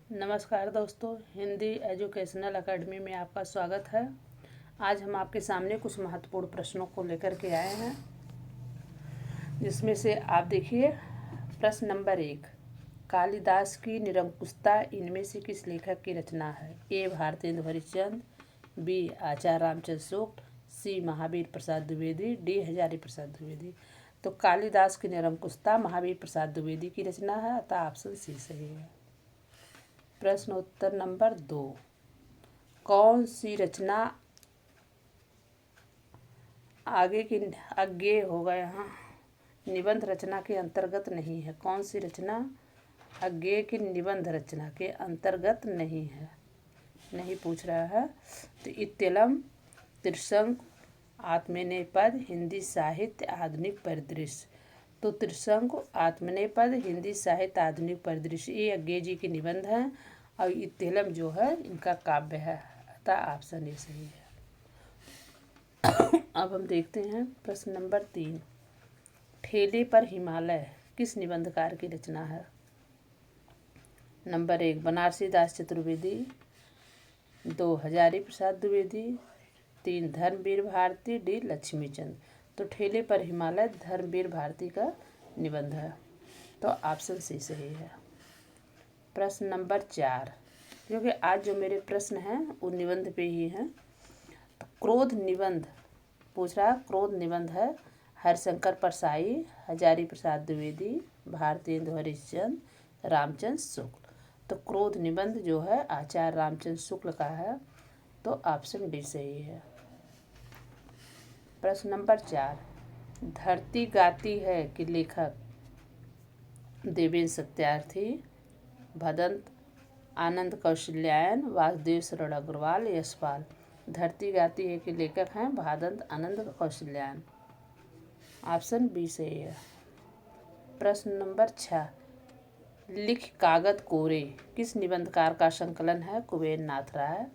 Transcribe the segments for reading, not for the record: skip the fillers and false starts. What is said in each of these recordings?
नमस्कार दोस्तों, Hindi educational academy में आपका स्वागत है। आज हम आपके सामने कुछ महत्वपूर्ण प्रश्नों को लेकर के आए हैं, जिसमें से आप देखिए प्रश्न नंबर 1। कालिदास की निरंकुशता इनमें से किस लेखक की रचना है? ए. भारतेंदु हरिश्चंद्र, बी. आचार्य रामचंद्र शुक्ल, सी. महावीर प्रसाद द्विवेदी, डी. हजारी प्रसाद द्विवेदी। तो कालिदास की निरंकुशता महावीर प्रसाद द्विवेदी की रचना है, अतः ऑप्शन सी सही है। प्रश्न उत्तर नंबर 2। कौन सी रचना आगे होगा यहाँ निबंध रचना के अंतर्गत नहीं है? कौन सी रचना आगे की निबंध रचना के अंतर्गत नहीं है, नहीं पूछ रहा है। तो इत्तेलम, त्रिशंकु, आत्मनेपद, हिंदी साहित्य आधुनिक परिदृश्य। तो त्रिशंकु, आत्मनेपद, हिंदी साहित्य आधुनिक परिदृश्य, ये अज्ञे जी के निबंध हैं और इत्तेलम जो है इनका काव्य है, अतः ऑप्शन ए सही है। अब हम देखते हैं प्रश्न नंबर 3। ठेले पर हिमालय किस निबंधकार की रचना है? नंबर 1 बनारसी दास चतुर्वेदी, 2 हजारी प्रसाद द्विवेदी, 3 धर्मवीर भारती, डी लक्ष्मीचंद। तो ठेले पर हिमालय धर्मवीर भारती का निबंध है, तो ऑप्शन सी सही है। प्रश्न नंबर 4, क्योंकि आज जो मेरे प्रश्न हैं वो निबंध पे ही हैं। तो क्रोध निबंध पूछ रहा है, क्रोध निबंध है हरिशंकर परसाई, हजारी प्रसाद द्विवेदी, भारतेंदु हरिश्चंद्र, रामचंद्र शुक्ल। तो क्रोध निबंध जो है आचार्य रामचंद्र शुक्ल का है, तो ऑप्शन डी सही है। प्रश्न नंबर 4, धरती गाती है के लेखक देवेंद्र सत्यार्थी, भदंत आनंद कौशल्यायन, वासुदेव शरण अग्रवाल, यशपाल। धरती गाती है के लेखक हैं भदंत आनंद कौशल्यायन, ऑप्शन बी सही है। प्रश्न नंबर 6, लिख कागद कोरे किस निबंधकार का संकलन है? कुबेर नाथ राय,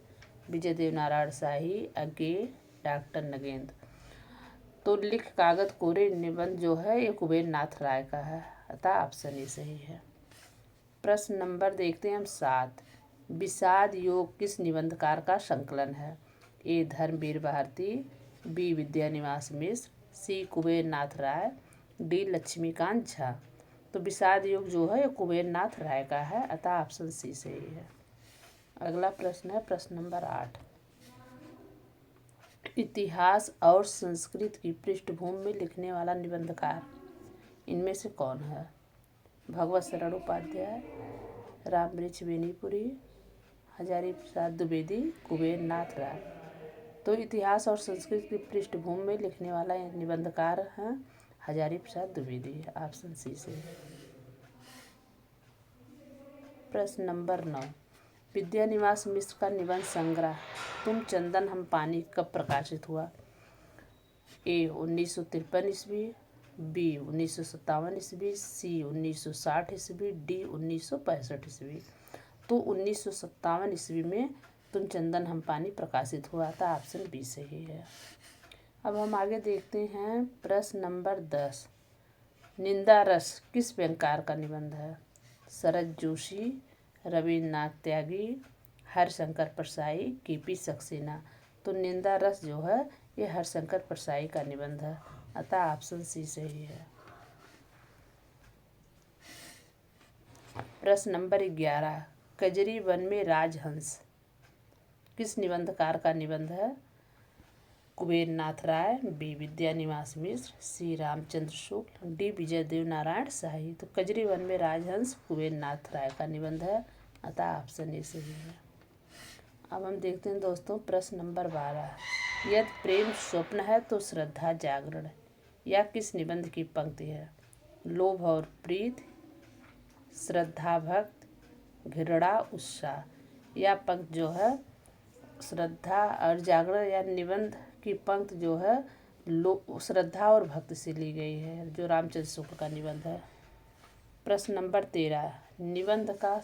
विजय देव नारायण शाही, अज्ञे, डॉक्टर नगेंद्र। तो लिख कागद कोरे निबंध जो है ये कुबेर नाथ राय का है, अतः ऑप्शन ए सही है। प्रश्न नंबर देखते हैं हम 7, विषाद योग किस निबंधकार का संकलन है? ए धर्मवीर भारती, बी विद्यानिवास मिश्र, सी कुबेर नाथ राय, डी लक्ष्मीकांत झा। तो विषाद योग जो है ये कुबेर नाथ राय का है, अतः ऑप्शन सी सही है। अगला प्रश्न है प्रश्न नंबर 8, इतिहास और संस्कृत की पृष्ठभूमि में लिखने वाला निबंधकार इनमें से कौन है? भगवत शरण उपाध्याय, रामवृक्ष बेनीपुरी, हजारी प्रसाद द्विवेदी, कुबेर नाथ राय। तो इतिहास और संस्कृत की पृष्ठभूमि में लिखने वाला निबंधकार हैं हजारी प्रसाद द्विवेदी, ऑप्शन सी से। प्रश्न नंबर 9, विद्यानिवास मिश्र का निबंध संग्रह तुम चंदन हम पानी कब प्रकाशित हुआ? ए 1953 ईस्वी, बी 1957 ईस्वी, सी 1960 ईस्वी, डी 1965 ईस्वी। तो 1957 ईस्वी में तुम चंदन हम पानी प्रकाशित हुआ था, ऑप्शन बी सही है। अब हम आगे देखते हैं प्रश्न नंबर 10, निंदा रस किस व्यंगकार का निबंध है? शरद जोशी, रविन्द्रनाथ त्यागी, हरिशंकर परसाई, के.पी. सक्सेना। तो निंदा रस जो है ये हरिशंकर परसाई का निबंध है, अतः ऑप्शन सी सही है। प्रश्न नंबर 11, कजरी वन में राजहंस किस निबंधकार का निबंध है? कुबेर नाथ राय, बी विद्यानिवास मिश्र, सी रामचंद्र शुक्ल, डी विजय देव नारायण शाही। तो कजरी वन में राजहंस कुबेर नाथ राय का निबंध है, अतः ऑप्शन ए सही है। अब हम देखते हैं दोस्तों प्रश्न नंबर 12, यदि प्रेम स्वप्न है तो श्रद्धा जागरण या किस निबंध की पंक्ति है? लोभ और प्रीत, श्रद्धा भक्त, घृणा उत्साह। यह पंक्ति जो है श्रद्धा और जागरण या निबंध की पंक्ति जो है श्रद्धा और भक्ति से ली गई है, जो रामचंद्र शुक्ल का निबंध है। प्रश्न नंबर 13, निबंध का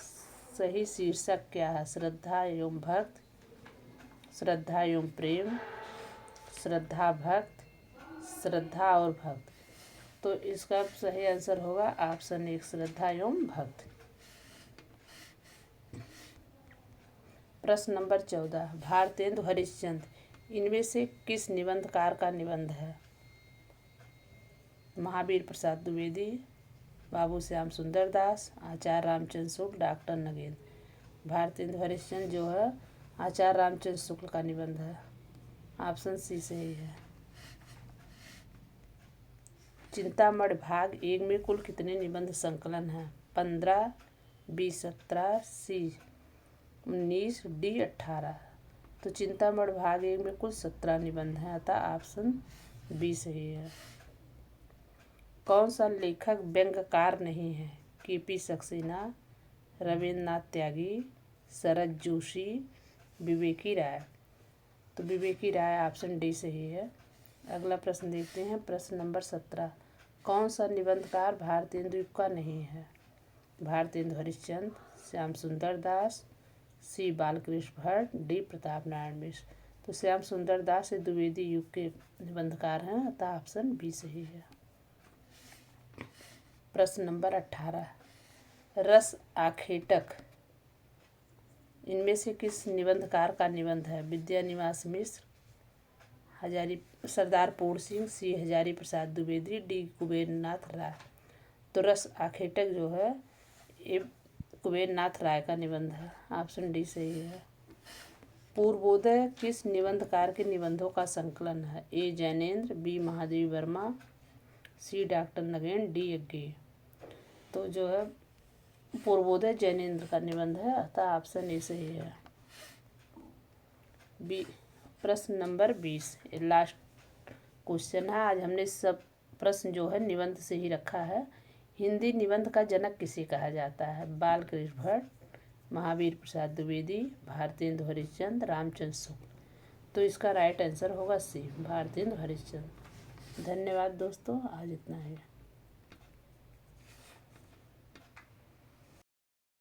सही शीर्षक क्या है? श्रद्धा एवं भक्त, श्रद्धा एवं प्रेम, श्रद्धा भक्त, श्रद्धा और भक्त। तो इसका सही आंसर होगा ऑप्शन 1 श्रद्धा एवं भक्त। प्रश्न नंबर 14, भारतेंदु हरिश्चंद्र इनमें से किस निबंधकार का निबंध है? महावीर प्रसाद द्विवेदी, बाबू श्याम सुंदर दास, आचार्य रामचंद्र शुक्ल, डॉक्टर नगेंद्र। भारतेंदु हरिश्चंद्र जो है आचार्य रामचंद्र शुक्ल का निबंध है। ऑप्शन सी सही है। चिंतामणि भाग 1 में कुल कितने निबंध संकलन हैं? 15, बी 17, सी 19, डी 18। तो चिंतामणि भाग 1 में कुल 17 निबंध हैं, अतः ऑप्शन बी सही है। कौन सा लेखक व्यंग्यकार नहीं है? के.पी. सक्सेना, रविन्द्रनाथ त्यागी, शरद जोशी, विवेकी राय। तो विवेकी राय ऑप्शन डी सही है। अगला प्रश्न देखते हैं, प्रश्न नंबर 17, कौन सा निबंधकार भारतेंदु युग का नहीं है? भारतेंदु हरिश्चंद्र, श्याम सुंदर दास, सी बालकृष्ण भट्ट, डी प्रताप नारायण मिश्र। तो श्याम सुंदर दास द्विवेदी युग के निबंधकार हैं, अतः ऑप्शन बी सही है। प्रश्न नंबर 18, रस आखेटक इनमें से किस निबंधकार का निबंध है? विद्यानिवास मिश्र, सरदार पूर्ण सिंह, सी हजारी प्रसाद द्विवेदी, डी कुबेरनाथ राय। तो रस आखेटक जो है ये कुबेरनाथ राय का निबंध है, ऑप्शन डी सही है। पूर्वोदय किस निबंधकार के निबंधों का संकलन है? ए जैनेन्द्र, बी महादेवी वर्मा, सी डॉक्टर नगेंद्र, डी यज्ञेय। तो जो है पूर्वोदय जैनेन्द्र का निबंध है, अतः ऑप्शन ए सही है। बी प्रश्न नंबर 20 लास्ट क्वेश्चन है। आज हमने सब प्रश्न जो है निबंध से ही रखा है। हिंदी निबंध का जनक किसे कहा जाता है? बालकृष्ण भट्ट, महावीर प्रसाद द्विवेदी, भारतेंदु हरिश्चंद्र, रामचंद्र शुक्ल। तो इसका राइट आंसर होगा सी भारतेंदु हरिश्चंद्र। धन्यवाद दोस्तों, आज इतना ही।